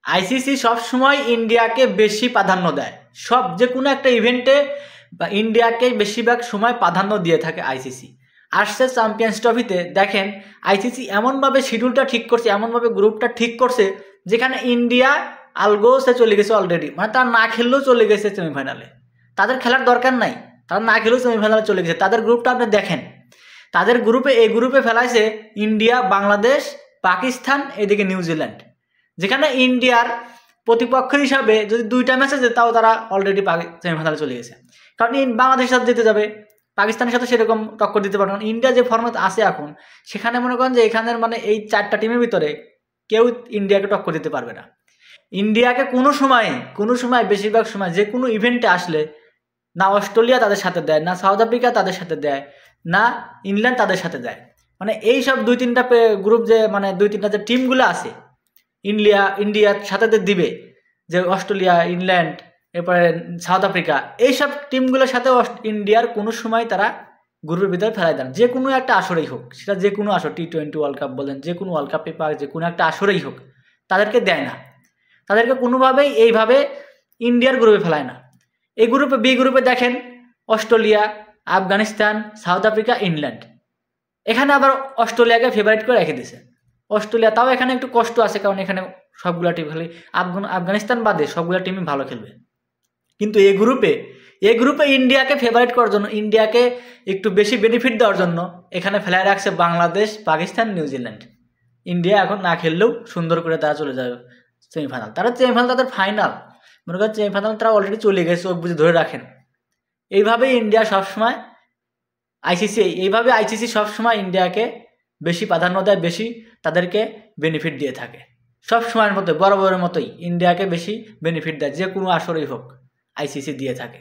ICC সবসময় ইন্ডিয়াকে বেশি প্রাধান্য দেয়, সব যে কোনো একটা ইভেন্টে বা ইন্ডিয়াকে বেশিরভাগ সময় প্রাধান্য দিয়ে থাকে আইসিসি। আসছে চ্যাম্পিয়ন্স ট্রফিতে দেখেন আইসিসি এমনভাবে শিডিউলটা ঠিক করছে, এমনভাবে গ্রুপটা ঠিক করছে যেখানে ইন্ডিয়া আলগোসে চলে গেছে অলরেডি, মানে তারা না খেললেও চলে গেছে সেমিফাইনালে, তাদের খেলার দরকার নাই, তারা না খেলেও সেমিফাইনালে চলে গেছে। তাদের গ্রুপটা আপনি দেখেন, তাদের গ্রুপে এই গ্রুপে ফেলাইছে ইন্ডিয়া, বাংলাদেশ, পাকিস্তান, এদিকে নিউজিল্যান্ড, যেখানে ইন্ডিয়ার প্রতিপক্ষ হিসাবে যদি 2টা ম্যাচে জেতাও তারা অলরেডি সেমিফাইনালে চলে গেছে, কারণ বাংলাদেশের সাথে যেতে যাবে, পাকিস্তানের সাথে সেরকম টক্কর দিতে পারবে না। ইন্ডিয়া যে ফর্মেট আছে এখন, সেখানে মনে করেন যে এখানের মানে এই 4টা টিমের ভিতরে কেউ ইন্ডিয়াকে টক্কর দিতে পারবে না। ইন্ডিয়াকে কোনো সময় বেশিরভাগ সময় যে কোনো ইভেন্টে আসলে না অস্ট্রেলিয়া তাদের সাথে দেয়, না সাউথ আফ্রিকা তাদের সাথে দেয়, না ইংল্যান্ড তাদের সাথে দেয়। মানে এই সব 2-3টা গ্রুপ যে মানে 2-3টা যে টিমগুলো আছে ইন্ডিয়ার সাথে দিবে, যে অস্ট্রেলিয়া, ইংল্যান্ড, এরপরে সাউথ আফ্রিকা, এইসব টিমগুলোর সাথে ইন্ডিয়ার কোনো সময় তারা গ্রুপের ভিতরে ফেলাই দেন, যে কোনো একটা আসরেই হোক, সেটা যে কোনো আসর, T20 ওয়ার্ল্ড কাপ বলেন, যে কোনো ওয়ার্ল্ড কাপে পাক, যে কোনো একটা আসরেই হোক, তাদেরকে দেয় না, তাদেরকে কোনোভাবেই এইভাবে ইন্ডিয়ার গ্রুপে ফেলায় না। এই গ্রুপে বি গ্রুপে দেখেন Australia, Afghanistan, south Africa, England, এখানে আবার অস্ট্রেলিয়াকে ফেভারিট করে রেখে দিছে। অস্ট্রেলিয়া তাও এখানে একটু কষ্ট আছে, কারণ এখানে সবগুলা টিম খেলে, আফগানিস্তান বাদে সবগুলা টিমই ভালো খেলবে। কিন্তু এই গ্রুপে ইন্ডিয়াকে ফেভারিট করার জন্য, ইন্ডিয়াকে একটু বেশি বেনিফিট দেওয়ার জন্য এখানে ফেলায় রাখছে বাংলাদেশ, পাকিস্তান, নিউজিল্যান্ড। ইন্ডিয়া এখন না খেললেও সুন্দর করে তারা চলে যাবে সেমিফাইনাল, তাদের ফাইনাল, মনে করেন সেমিফাইনাল তারা অলরেডি চলে গেছে, চোখ বুঝে ধরে রাখেন। এইভাবেই ইন্ডিয়া সবসময় আইসিসি সবসময় ইন্ডিয়াকে বেশি প্রাধান্য দেয়, বেশি তাদেরকে বেনিফিট দিয়ে থাকে। সব সময়ের মতো বরাবরের মতোই ইন্ডিয়াকে বেশি বেনিফিট দেয়, যে কোনো আসরেই হোক আইসিসি দিয়ে থাকে।